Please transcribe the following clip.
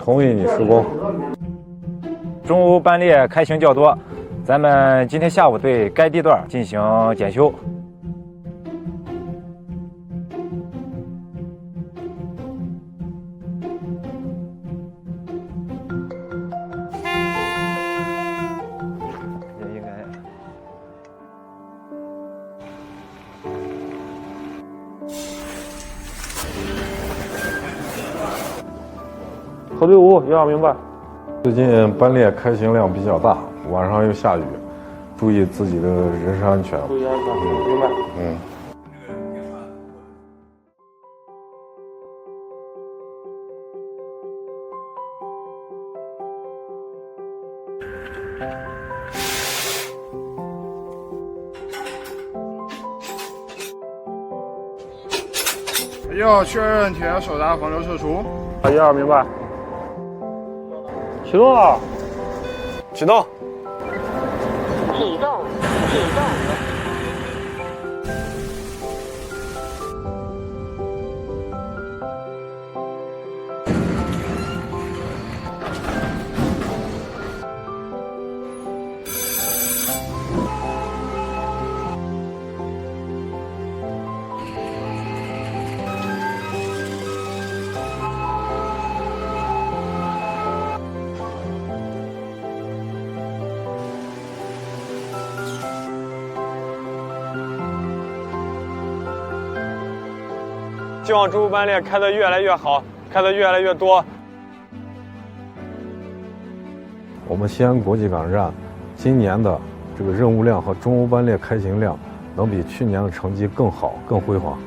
同意你施工。中欧班列开行较多，咱们今天下午对该地段进行检修。应该。核队伍1号明白。最近班列开行量比较大，晚上又下雨，注意自己的人身安全。注意安全，明白。1号确认铁手闸防流撤除。1号明白。启动了。启动。启动，启动。希望中欧班列开得越来越好，开得越来越多。我们西安国际港站今年的这个任务量和中欧班列开行量能比去年的成绩更好、更辉煌。